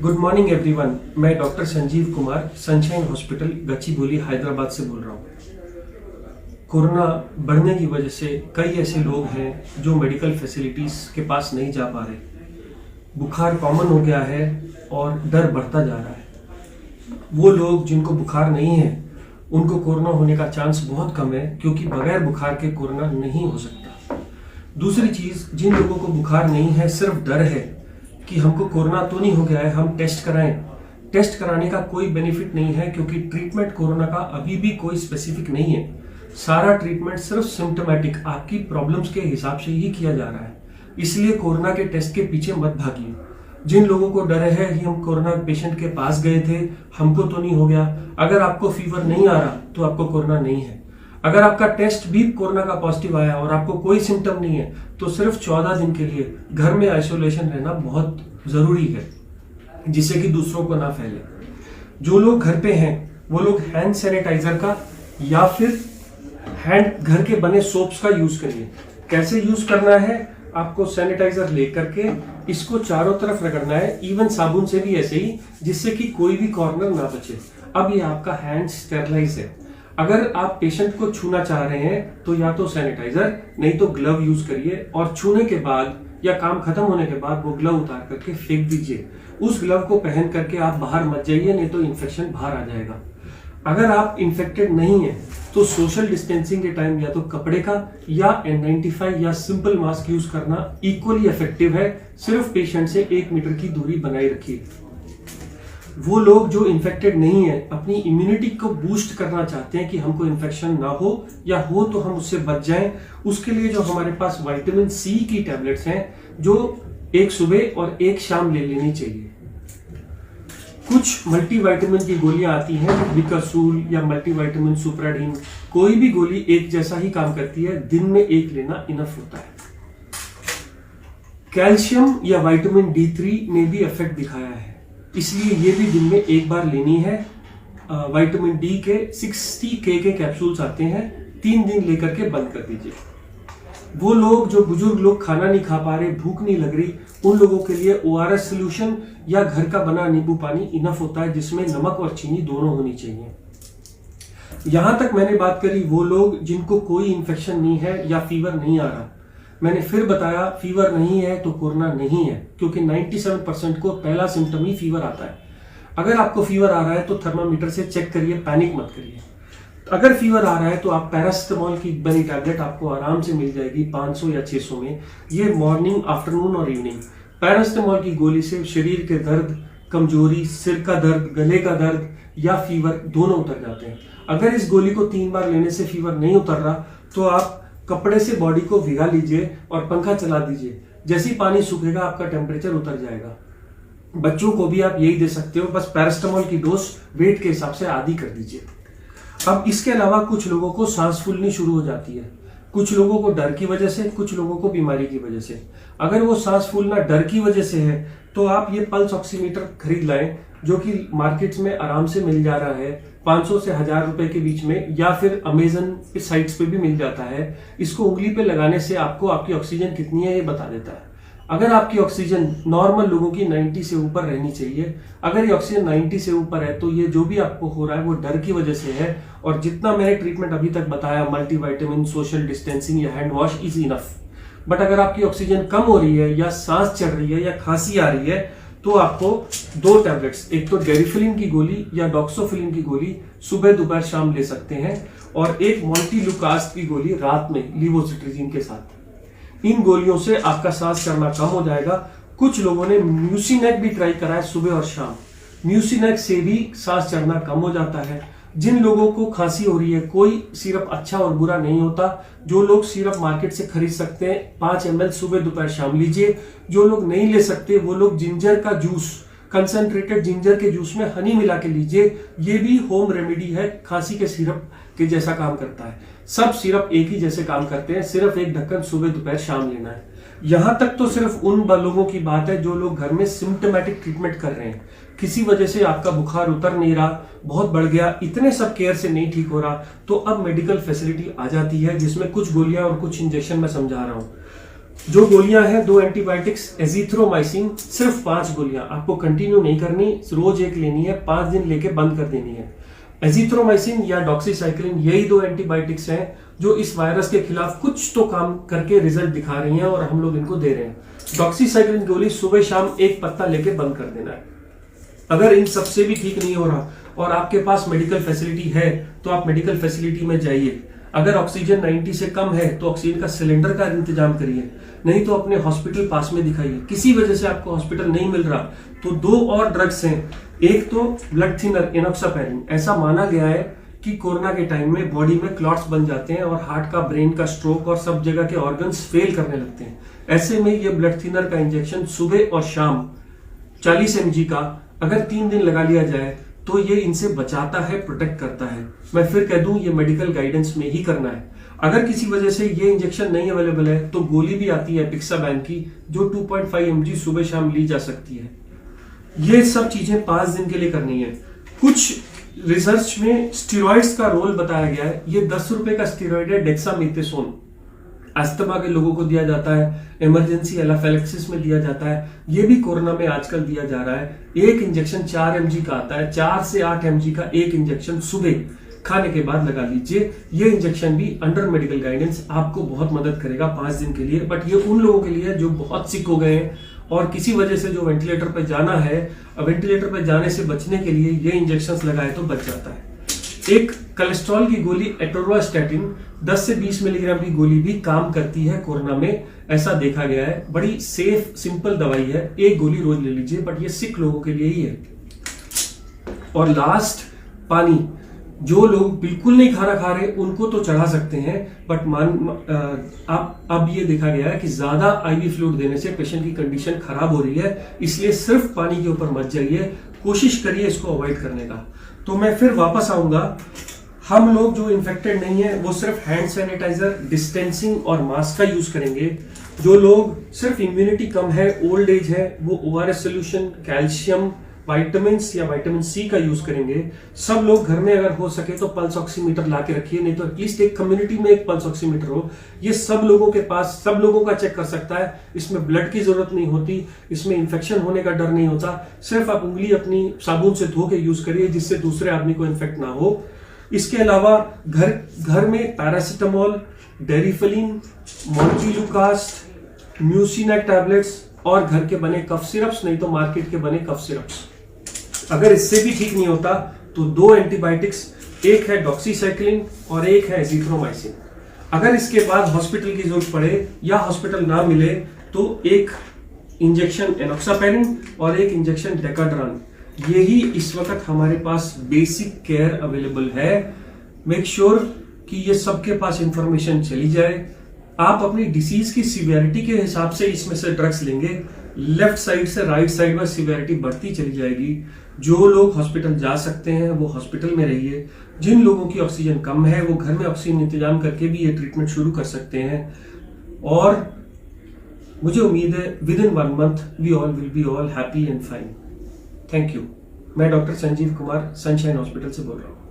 Good morning everyone. मैं doctor Sanjeev Kumar sunshine hospital Gachibowli Hyderabad से बोल रहा हूँ। कोरोना बढ़ने की वजह से कई ऐसे लोग हैं जो मेडिकल फैसिलिटीज़ के पास नहीं जा पा रहे। बुखार कॉमन हो गया है और डर बढ़ता जा रहा है। वो लोग जिनको बुखार नहीं है उनको कोरोना होने का चांस बहुत कम है, क्योंकि बगैर बुखार के कोरोना नहीं हो सकता। दूसरी चीज़, जिन लोगों को बुखार नहीं है, सिर्फ डर है कि हमको कोरोना तो नहीं हो गया है, हम टेस्ट कराएं। टेस्ट कराने का कोई बेनिफिट नहीं है, क्योंकि ट्रीटमेंट कोरोना का अभी भी कोई स्पेसिफिक नहीं है। सारा ट्रीटमेंट सिर्फ सिम्टोमेटिक आपकी प्रॉब्लम्स के हिसाब से ही किया जा रहा है। इसलिए कोरोना के टेस्ट के पीछे मत भागिए। जिन लोगों को डर है कि हम कोरोना पेशेंट के पास गए थे, हमको तो नहीं हो गया, अगर आपको फीवर नहीं आ रहा तो आपको कोरोना नहीं है। अगर आपका टेस्ट भी कोरोना का पॉजिटिव आया और आपको कोई सिम्टम नहीं है तो सिर्फ 14 दिन के लिए घर में आइसोलेशन रहना बहुत जरूरी है, जिससे कि दूसरों को ना फैले। जो लोग घर पे हैं वो लोग हैंड सैनिटाइजर का या फिर घर के बने सोप्स का यूज करिए। कैसे यूज करना है, आपको सैनिटाइजर लेकर के इसको चारों तरफ रगड़ना है, इवन साबुन से भी ऐसे ही, जिससे कि कोई भी कॉर्नर ना बचे। अब ये आपका हैंड स्टेरलाइज है। अगर आप पेशेंट को छूना चाह रहे हैं तो या तो सैनिटाइजर नहीं तो ग्लव यूज करिए, और छूने के बाद या काम खत्म होने के बाद वो ग्लव उतार करके फेंक दीजिए। उस ग्लव को पहन करके आप बाहर मत जाइए, नहीं तो इन्फेक्शन बाहर आ जाएगा। अगर आप इन्फेक्टेड नहीं है तो सोशल डिस्टेंसिंग के टाइम या तो कपड़े का या N95 या सिंपल मास्क यूज करना इक्वली इफेक्टिव है। सिर्फ पेशेंट से 1 मीटर की दूरी बनाए रखिए। वो लोग जो इन्फेक्टेड नहीं है, अपनी इम्यूनिटी को बूस्ट करना चाहते हैं कि हमको इन्फेक्शन ना हो, या हो तो हम उससे बच जाएं, उसके लिए जो हमारे पास विटामिन सी की टैबलेट्स हैं, जो एक सुबह और एक शाम ले लेनी चाहिए। कुछ मल्टीविटामिन की गोलियां आती हैं, विकासूल या मल्टीविटामिन सुप्राडीन, कोई भी गोली एक जैसा ही काम करती है, दिन में एक लेना इनफ होता है। कैल्शियम या विटामिन D3 ने भी इफेक्ट दिखाया है, इसलिए ये भी दिन में एक बार लेनी है। विटामिन डी के 60K के कैप्सूल्स आते हैं, 3 दिन लेकर के बंद कर दीजिए। वो लोग जो बुजुर्ग लोग खाना नहीं खा पा रहे, भूख नहीं लग रही, उन लोगों के लिए ORS सोल्यूशन या घर का बना नींबू पानी इनफ होता है, जिसमें नमक और चीनी दोनों होनी चाहिए। यहां तक मैंने बात करी वो लोग जिनको कोई इन्फेक्शन नहीं है या फीवर नहीं आ रहा। मैंने फिर बताया, फीवर नहीं है तो कोरोना नहीं है, क्योंकि 97% को पहला सिम्टम ही फीवर आता है। अगर आपको फीवर आ रहा है तो थर्मामीटर से चेक करिए, पैनिक मत करिए। अगर फीवर आ रहा है तो आप पैरासिटामोल की बनी टैबलेट आपको आराम से मिल जाएगी 500 या 600 में। ये मॉर्निंग, आफ्टरनून और इवनिंग। पैरासिटामोल की गोली से शरीर के दर्द, कमजोरी, सिर का दर्द, गले का दर्द या फीवर दोनों उतर जाते हैं। अगर इस गोली को 3 बार लेने से फीवर नहीं उतर रहा तो आप कपड़े से बॉडी को भिगा लीजिए और पंखा चला दीजिए। जैसे ही पानी सूखेगा आपका टेम्परेचर उतर जाएगा। बच्चों को भी आप यही दे सकते हो, बस पैरासिटामोल की डोज वेट के हिसाब से आधी कर दीजिए। अब इसके अलावा कुछ लोगों को सांस फूलनी शुरू हो जाती है, कुछ लोगों को डर की वजह से, कुछ लोगों को बीमारी की वजह से। अगर वो सांस फूलना डर की वजह से है तो आप ये पल्स ऑक्सीमीटर खरीद लाएं, जो कि मार्केट्स में आराम से मिल जा रहा है 500 से 1000 रुपए के बीच में, या फिर अमेजन साइट्स पे भी मिल जाता है। इसको उंगली पे लगाने से आपको आपकी ऑक्सीजन कितनी है ये बता देता है। अगर आपकी ऑक्सीजन नॉर्मल लोगों की 90 से ऊपर रहनी चाहिए, अगर ये ऑक्सीजन 90 से ऊपर है तो ये जो भी आपको हो रहा है वो डर की वजह से है। और जितना मैंने ट्रीटमेंट अभी तक बताया, मल्टीविटामिन, सोशल डिस्टेंसिंग या hand wash is enough. But अगर आपकी ऑक्सीजन कम हो रही है या सांस चढ़ रही है या खांसी आ रही है तो आपको 2 टैबलेट्स, एक तो डेरिफिलिन की गोली या डॉक्सोफिलिन की गोली सुबह, दोपहर, शाम ले सकते हैं, और एक मोंटेलुकास्ट की गोली रात में लीवोसिट्रिजिन के साथ। इन गोलियों से आपका सांस चढ़ना कम हो जाएगा। कुछ लोगों ने म्यूसिनेक भी ट्राई करा है सुबह और शाम। म्यूसिनेक से भी सांस चढ़ना कम हो जाता है। जिन लोगों को खांसी हो रही है, कोई सिरप अच्छा और बुरा नहीं होता। जो लोग सिरप मार्केट से खरीद सकते हैं 5 ml सुबह, दोपहर, शाम लीजिए। जो लोग नहीं ले सकते वो लोग जिंजर का जूस, कंसंट्रेटेड जिंजर के जूस में हनी मिला के लीजिए। ये भी होम रेमेडी है, खांसी के सिरप के जैसा काम करता है। सब सिरप एक ही जैसे काम करते हैं, सिर्फ एक ढक्कन सुबह, दोपहर, शाम लेना है। यहां तक तो सिर्फ उन लोगों की बात है जो लोग घर में सिम्टोमेटिक ट्रीटमेंट कर रहे हैं। किसी वजह से आपका बुखार उतर नहीं रहा, बहुत बढ़ गया, इतने सब केयर से नहीं ठीक हो रहा, तो अब मेडिकल फैसिलिटी आ जाती है, जिसमें कुछ गोलियां और कुछ इंजेक्शन मैं समझा रहा हूं। जो गोलियां हैं, 2 एंटीबायोटिक्स, एजिथ्रोमाइसिन, सिर्फ 5 गोलियां, आपको कंटिन्यू नहीं करनी, रोज एक लेनी है, 5 दिन लेके बंद कर देनी है। एजिथ्रोमाइसिन या डॉक्सीसाइक्लिन, यही 2 एंटीबायोटिक्स हैं जो इस वायरस के खिलाफ कुछ तो काम करके रिजल्ट दिखा रही हैं और हम लोग इनको दे रहे हैं। डॉक्सीसाइक्लिन गोली सुबह शाम 1 पत्ता लेके बंद कर देना है। अगर इन सबसे भी ठीक नहीं हो रहा और आपके पास मेडिकल फैसिलिटी है तो आप मेडिकल फैसिलिटी में जाइए। अगर ऑक्सीजन 90 से कम है तो ऑक्सीजन का सिलेंडर का इंतजाम करिए, नहीं तो अपने हॉस्पिटल पास में दिखाइए। किसी वजह से आपको हॉस्पिटल नहीं मिल रहा तो 2 और ड्रग्स हैं, एक तो ब्लड थिनर एनोक्सापैरिन। ऐसा माना गया है कि कोरोना के टाइम में बॉडी में क्लॉट्स बन जाते हैं और हार्ट का, ब्रेन का, स्ट्रोक और सब जगह के ऑर्गन्स फेल करने लगते हैं। ऐसे में ये ब्लड थिनर का इंजेक्शन सुबह और शाम 40 mg का अगर 3 दिन लगा लिया जाए तो ये इनसे बचाता है, प्रोटेक्ट करता है। मैं फिर कह दूं, ये मेडिकल गाइडेंस में ही करना है। अगर किसी वजह से ये इंजेक्शन नहीं अवेलेबल है तो गोली भी आती है पिक्साबैन की, जो 2.5 mg सुबह शाम ली जा सकती है। ये सब चीजें 5 दिन के लिए करनी है। कुछ रिसर्च में स्टीरॉइड्स का रोल बताया गया है। ये 10 रुपए का स्टीरॉइड है, डेक्सामेथासोन। अस्थमा के लोगों को दिया जाता है, इमरजेंसी एनाफिलैक्सिस में दिया जाता है, ये भी कोरोना में आजकल दिया जा रहा है। एक इंजेक्शन 4 mg का आता है, 4 से 8 mg का एक इंजेक्शन सुबह खाने के बाद लगा लीजिए। ये इंजेक्शन भी अंडर मेडिकल गाइडेंस आपको बहुत मदद करेगा 5 दिन के लिए। बट ये उन लोगों के लिए जो बहुत सिक हो गए हैं और किसी वजह से जो वेंटिलेटर पर जाना है, वेंटिलेटर पर जाने से बचने के लिए ये इंजेक्शन लगाए तो बच जाता है। एक कोलेस्ट्रॉल की गोली एटोरवास्टैटिन 10 से 20 मिलीग्राम की गोली भी काम करती है कोरोना में, ऐसा देखा गया है। बड़ी सेफ सिंपल दवाई है, एक गोली रोज ले लीजिए, बट ये सिक लोगों के लिए ही है। और लास्ट, पानी। जो लोग बिल्कुल नहीं खाना खा रहे उनको तो चढ़ा सकते हैं, बट अब ये देखा गया है कि ज्यादा आईवी फ्लूइड देने से पेशेंट की कंडीशन खराब हो रही है, इसलिए सिर्फ पानी के ऊपर मत जाइए, कोशिश करिए इसको अवॉइड करने का। तो मैं फिर वापस आऊंगा। हम लोग जो इन्फेक्टेड नहीं है वो सिर्फ हैंड सैनिटाइजर, डिस्टेंसिंग और मास्क का यूज करेंगे। जो लोग सिर्फ इम्यूनिटी कम है, ओल्ड एज है, वो ORS सोल्यूशन, कैल्शियम, विटामिन या विटामिन C का यूज करेंगे। सब लोग घर में अगर हो सके तो पल्स ऑक्सीमीटर ला के रखिए, नहीं तो एटलीस्ट एक कम्युनिटी में एक पल्स ऑक्सीमीटर हो। ये सब लोगों के पास, सब लोगों का चेक कर सकता है। इसमें ब्लड की जरूरत नहीं होती, इसमें इंफेक्शन होने का डर नहीं होता। सिर्फ आप उंगली अपनी साबुन से धो के यूज करिए जिससे दूसरे आदमी को इन्फेक्ट ना हो। इसके अलावा घर में पैरासिटामोल, डेरिफलिन, मोन्टिलुकास्ट, म्यूसिनेक टैबलेट्स और घर के बने कफ सिरप्स, नहीं तो मार्केट के बने कफ सिरप्स। अगर इससे भी ठीक नहीं होता तो 2 एंटीबायोटिक्स, एक है डॉक्सीसाइक्लिन और एक है एजिथ्रोमाइसिन। अगर इसके बाद हॉस्पिटल की जरूरत पड़े या हॉस्पिटल ना मिले तो एक इंजेक्शन एनोक्सापैरिन और एक इंजेक्शन डेकाड्रान, यही इस वक्त हमारे पास बेसिक केयर अवेलेबल है। मेक श्योर कि ये सबके पास इंफॉर्मेशन चली जाए। आप अपनी डिसीज की सीवियरिटी के हिसाब से इसमें से ड्रग्स लेंगे, लेफ्ट साइड से राइट साइड में सीवियरिटी बढ़ती चली जाएगी। जो लोग हॉस्पिटल जा सकते हैं वो हॉस्पिटल में रहिए। जिन लोगों की ऑक्सीजन कम है वो घर में ऑक्सीजन इंतजाम करके भी ये ट्रीटमेंट शुरू कर सकते हैं। और मुझे उम्मीद है within 1 month we all will be all happy and fine. Thank you. मैं doctor Sanjeev Kumar sunshine hospital से बोल रहा हूँ।